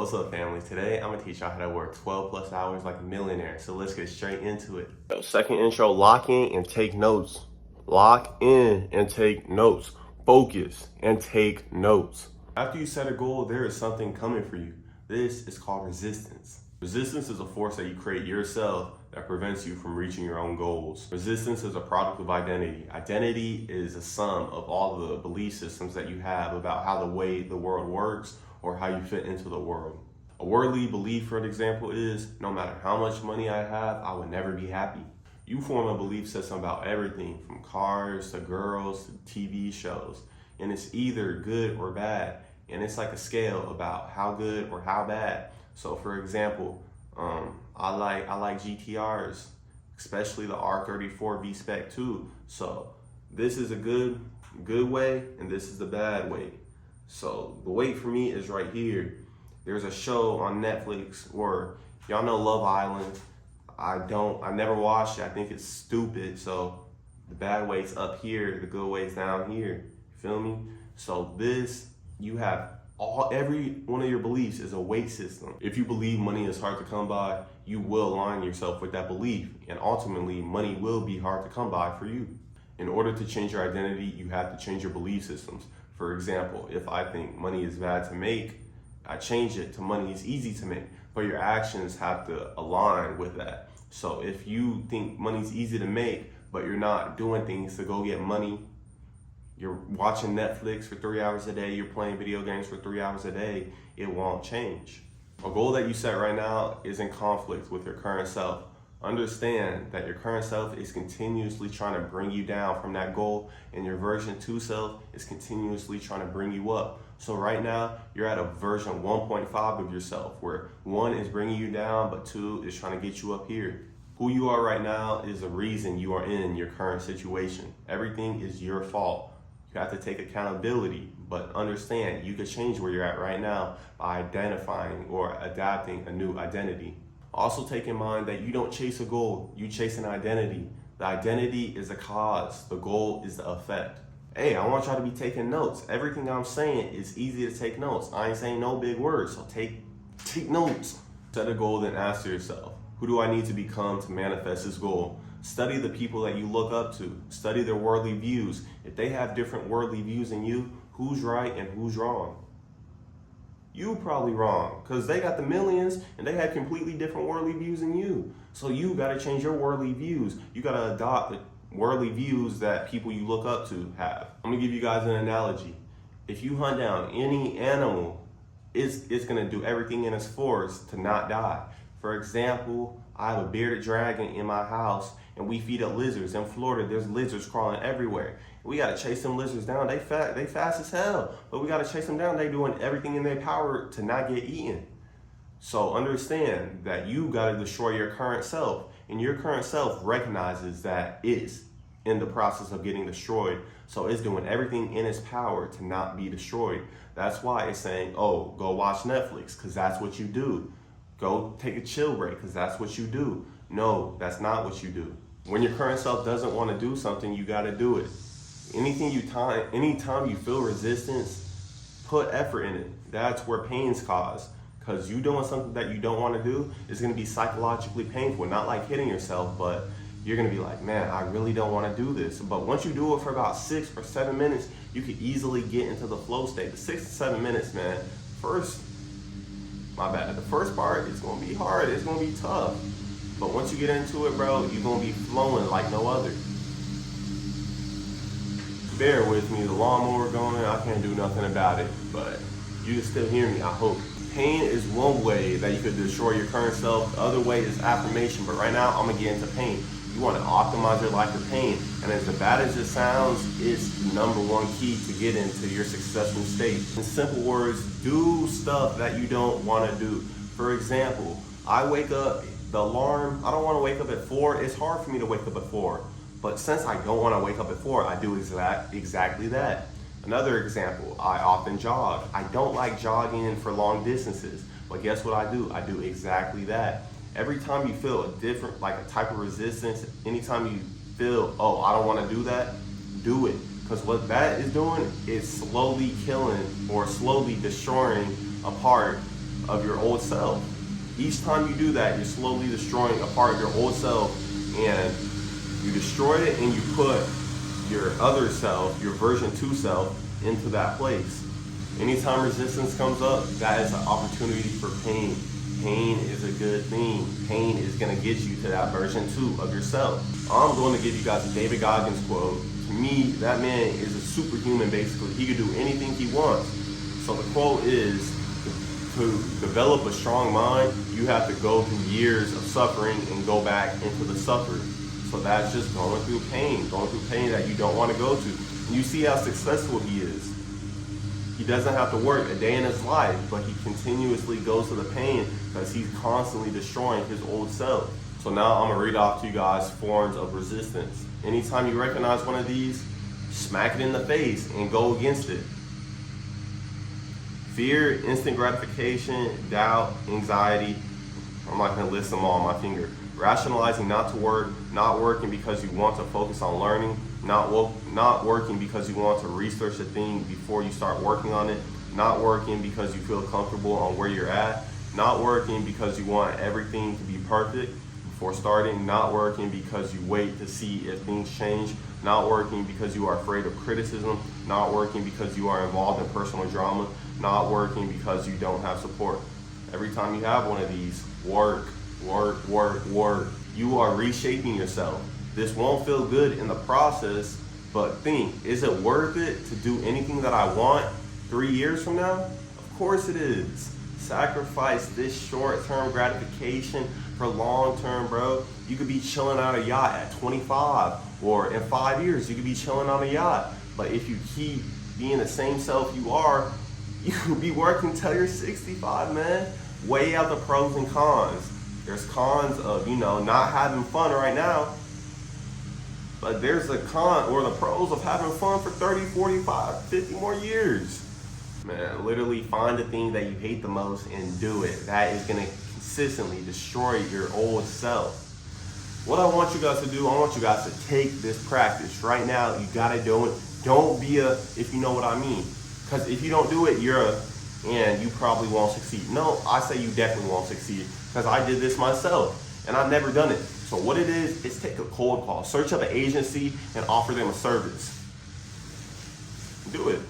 What's up, family? Today I'm gonna teach y'all how to work 12 plus hours like a millionaire. So let's get straight into it. Second intro, lock in and take notes. Lock in and take notes. Focus and take notes. After you set a goal, there is something coming for you. This is called resistance. Resistance is a force that you create yourself that prevents you from reaching your own goals. Resistance is a product of identity. Identity is a sum of all the belief systems that you have about how the way the world works or how you fit into the world. A worldly belief, for example, is no matter how much money I have, I will never be happy. You form a belief system about everything from cars to girls to TV shows, and it's either good or bad. And it's like a scale about how good or how bad. So for example, I like GTRs, especially the R34 V-Spec 2. So this is a good way and this is the bad way. So the weight for me is right here. There's a show on Netflix where y'all know Love Island. I never watched it. I think it's stupid. So the bad weight's up here, the good weight's down here. You feel me? So you have every one of your beliefs is a weight system. If you believe money is hard to come by, you will align yourself with that belief, and ultimately money will be hard to come by for you. In order to change your identity, you have to change your belief systems. For example, if I think money is bad to make, I change it to money is easy to make, but your actions have to align with that. So if you think money's easy to make, but you're not doing things to go get money, you're watching Netflix for 3 hours a day, you're playing video games for 3 hours a day, it won't change. A goal that you set right now is in conflict with your current self. Understand that your current self is continuously trying to bring you down from that goal, and your version 2 self is continuously trying to bring you up. So right now, you're at a version 1.5 of yourself, where 1 is bringing you down, but 2 is trying to get you up here. Who you are right now is the reason you are in your current situation. Everything is your fault. You have to take accountability, but understand you can change where you're at right now by identifying or adapting a new identity. Also take in mind that you don't chase a goal, you chase an identity. The identity is the cause, the goal is the effect. Hey, I want y'all to be taking notes. Everything I'm saying is easy to take notes. I ain't saying no big words, so take notes. Set a goal, then ask yourself, who do I need to become to manifest this goal? Study the people that you look up to. Study their worldly views. If they have different worldly views than you, who's right and who's wrong? You probably wrong, because they got the millions and they have completely different worldly views than you. So you got to change your worldly views. You got to adopt the worldly views that people you look up to have. I'm going to give you guys an analogy. If you hunt down any animal, it's going to do everything in its force to not die. For example, I have a bearded dragon in my house, and we feed it lizards. In Florida, there's lizards crawling everywhere. We gotta chase them lizards down. They fast as hell, but we gotta chase them down. They doing everything in their power to not get eaten. So understand that you gotta destroy your current self, and your current self recognizes that it's in the process of getting destroyed. So it's doing everything in its power to not be destroyed. That's why it's saying, oh, go watch Netflix, because that's what you do. Go take a chill break, because that's what you do. No, that's not what you do. When your current self doesn't want to do something, you got to do it. Anytime you feel resistance, put effort in it. That's where pain's caused. Because you doing something that you don't want to do is going to be psychologically painful. Not like hitting yourself, but you're going to be like, man, I really don't want to do this. But once you do it for about 6 or 7 minutes, you could easily get into the flow state. The 6 to 7 minutes, man, the first part is going to be hard. It's going to be tough. But once you get into it, bro, you're going to be flowing like no other. Bear with me, the lawnmower going, I can't do nothing about it, but you can still hear me, I hope. Pain is one way that you could destroy your current self. The other way is affirmation, but right now I'm going to get into pain. You want to optimize your life with pain, and as bad as it sounds, it's the #1 key to get into your successful state. In simple words, do stuff that you don't want to do. For example, I wake up, the alarm, I don't want to wake up at 4. It's hard for me to wake up at 4. But since I don't want to wake up at 4, I do exactly that. Another example, I often jog. I don't like jogging for long distances, but guess what I do? I do exactly that. Every time you feel a different, like a type of resistance, anytime you feel, oh, I don't want to do that, do it. Because what that is doing is slowly killing or slowly destroying a part of your old self. Each time you do that, you're slowly destroying a part of your old self, and you destroy it and you put your other self, your version 2 self, into that place. Anytime resistance comes up, that is an opportunity for pain. Pain is a good thing. Pain is going to get you to that version 2 of yourself. I'm going to give you guys a David Goggins quote. To me, that man is a superhuman, basically. He can do anything he wants. So the quote is, to develop a strong mind, you have to go through years of suffering and go back into the suffer. So that's just going through pain that you don't want to go to. And you see how successful he is. He doesn't have to work a day in his life, but he continuously goes to the pain because he's constantly destroying his old self. So now I'm gonna read off to you guys forms of resistance. Anytime you recognize one of these, smack it in the face and go against it. Fear, instant gratification, doubt, anxiety. I'm not gonna list them all on my finger. Rationalizing not to work, not working because you want to focus on learning, not working because you want to research a thing before you start working on it, not working because you feel comfortable on where you're at, not working because you want everything to be perfect before starting, not working because you wait to see if things change, not working because you are afraid of criticism, not working because you are involved in personal drama, not working because you don't have support. Every time you have one of these, work. You are reshaping yourself. This won't feel good in the process, but think, is it worth it to do anything that I want 3 years from now? Of course it is. Sacrifice this short-term gratification for long-term, bro. You could be chilling on a yacht at 25, or in 5 years, you could be chilling on a yacht. But if you keep being the same self you are, you could be working till you're 65, man. Weigh out the pros and cons. There's cons of, not having fun right now, but there's a con or the pros of having fun for 30, 45, 50 more years. Man, literally find the thing that you hate the most and do it. That is gonna consistently destroy your old self. What I want you guys to do, I want you guys to take this practice right now. You gotta do it. Don't be if you know what I mean. Because if you don't do it, and you probably won't succeed. No, I say you definitely won't succeed, because I did this myself and I've never done it. So what it is take a cold call, search up an agency and offer them a service. Do it.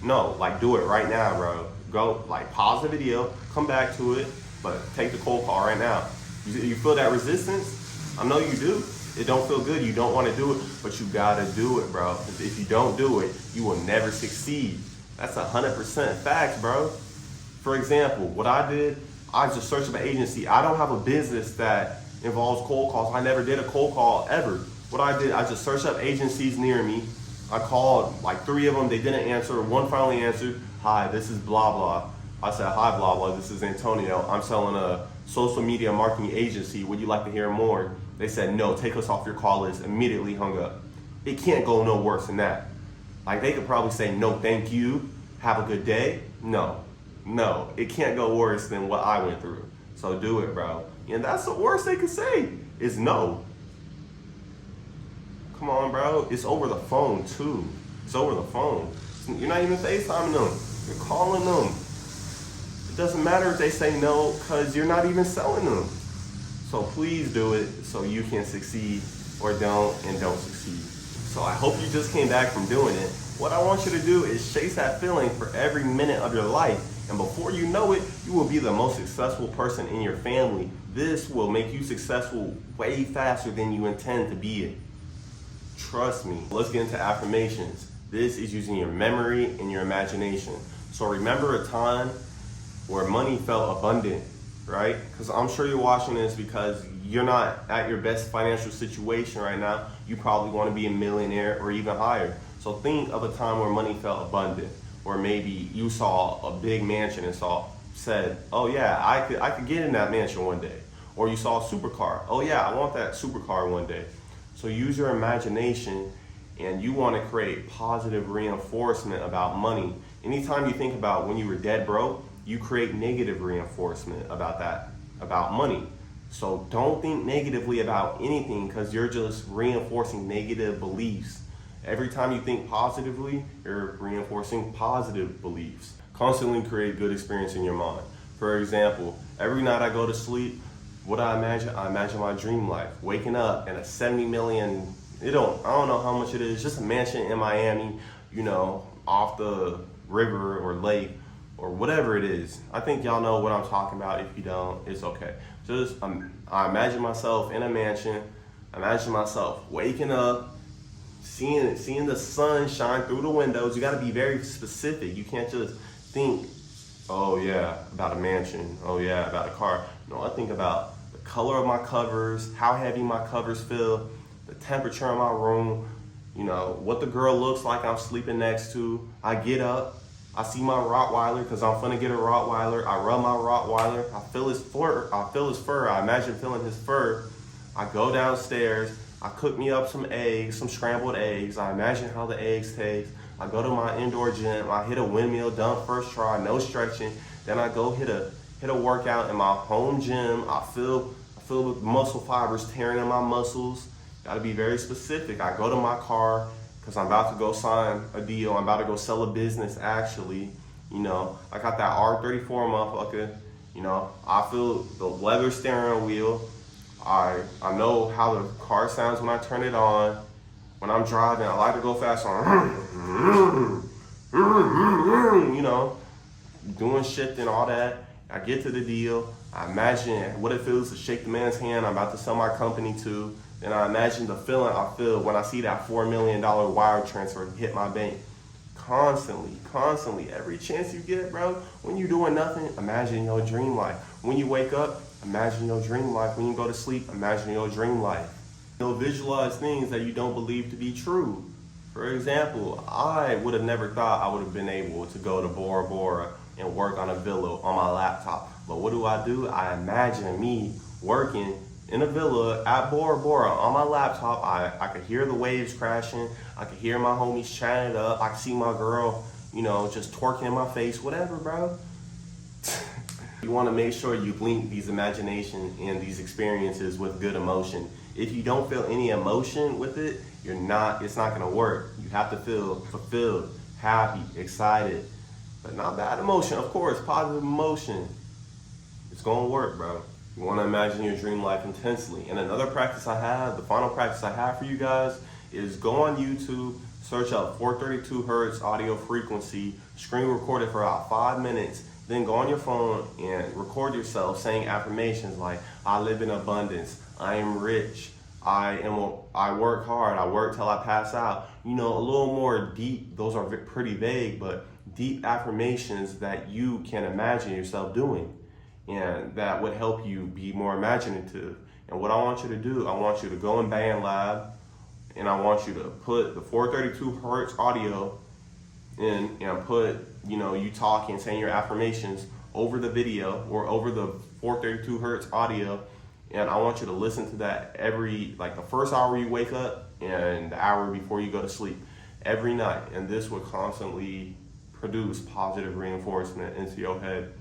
No, do it right now, bro. Go, pause the video, come back to it, but take the cold call right now. You feel that resistance? I know you do. It don't feel good, you don't want to do it, but you gotta do it, bro. If you don't do it, you will never succeed. That's 100% facts, bro. For example, what I did, I just searched up an agency. I don't have a business that involves cold calls. I never did a cold call ever. What I did, I just searched up agencies near me. I called 3 of them, they didn't answer. One finally answered, "Hi, this is blah blah." I said, "Hi blah blah, this is Antonio. I'm selling a social media marketing agency. Would you like to hear more?" They said, "No, take us off your call list." Immediately hung up. It can't go no worse than that. They could probably say, "No, thank you. Have a good day." No, it can't go worse than what I went through. So do it, bro. And that's the worst they could say is no. Come on, bro. It's over the phone, too. It's over the phone. You're not even FaceTiming them. You're calling them. It doesn't matter if they say no, because you're not even selling them. So please do it so you can succeed, or don't succeed. So I hope you just came back from doing it. What I want you to do is chase that feeling for every minute of your life. And before you know it, you will be the most successful person in your family. This will make you successful way faster than you intend to be it. Trust me. Let's get into affirmations. This is using your memory and your imagination. So remember a time where money felt abundant, right? Because I'm sure you're watching this because you're not at your best financial situation right now. You probably want to be a millionaire or even higher. So think of a time where money felt abundant, or maybe you saw a big mansion and said, "Oh yeah, I could get in that mansion one day." Or you saw a supercar. "Oh yeah, I want that supercar one day." So use your imagination, and you want to create positive reinforcement about money. Anytime you think about when you were dead broke, you create negative reinforcement about money. So don't think negatively about anything, because you're just reinforcing negative beliefs. Every time you think positively, you're reinforcing positive beliefs. Constantly create good experience in your mind. For example, every night I go to sleep, what I imagine my dream life. Waking up in a 70 million, I don't know how much it is, just a mansion in Miami, you know, off the river or lake or whatever it is. I think y'all know what I'm talking about. If you don't, it's okay. Just, I imagine myself in a mansion. I imagine myself waking up, seeing the sun shine through the windows. You got to be very specific. You can't just think, oh yeah, about a mansion. Oh yeah, about a car. No, I think about the color of my covers, how heavy my covers feel, the temperature in my room, you know, what the girl looks like I'm sleeping next to. I get up, I see my Rottweiler, because I'm finna get a Rottweiler. I rub my Rottweiler, I feel his fur, I imagine feeling his fur. I go downstairs, I cook me up some eggs, some scrambled eggs. I imagine how the eggs taste. I go to my indoor gym, I hit a windmill, done first try, no stretching. Then I go hit a workout in my home gym. I feel the muscle fibers tearing in my muscles. Gotta be very specific. I go to my car, because I'm about to go sign a deal. I'm about to go sell a business, actually. You know, I got that R34 motherfucker. You know, I feel the leather steering wheel. I know how the car sounds when I turn it on. When I'm driving, I like to go fast on, you know, doing shifting, all that. I get to the deal. I imagine what it feels to shake the man's hand I'm about to sell my company to. Then I imagine the feeling I feel when I see that $4 million wire transfer hit my bank. Constantly, every chance you get, bro. When you're doing nothing, imagine your dream life. When you wake up, imagine your dream life. When you go to sleep, imagine your dream life. You'll visualize things that you don't believe to be true. For example, I would have never thought I would have been able to go to Bora Bora and work on a villa on my laptop. But what do? I imagine me working in a villa at Bora Bora on my laptop. I could hear the waves crashing. I could hear my homies chatting it up. I could see my girl, you know, just twerking in my face, whatever, bro. You want to make sure you link these imagination and these experiences with good emotion. If you don't feel any emotion with it, it's not gonna work. You have to feel fulfilled, happy, excited, but not bad emotion, of course, positive emotion. It's gonna work, bro. You wanna imagine your dream life intensely. And another practice I have, the final practice I have for you guys, is go on YouTube, search up 432 hertz audio frequency, screen record it for about 5 minutes, then go on your phone and record yourself saying affirmations like, I live in abundance, I am rich, I work hard, I work till I pass out. You know, a little more deep, those are pretty vague, but deep affirmations that you can imagine yourself doing. And that would help you be more imaginative. And what I want you to do, I want you to go in Band Lab, and I want you to put the 432 hertz audio in and put, you know, you talking, saying your affirmations over the video or over the 432 hertz audio. And I want you to listen to that like the first hour you wake up and the hour before you go to sleep every night. And this will constantly produce positive reinforcement into your head.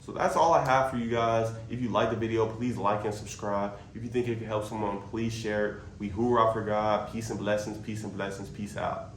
So that's all I have for you guys. If you like the video, please like and subscribe. If you think it can help someone, please share it. We hoorah for God. Peace and blessings, peace and blessings, peace out.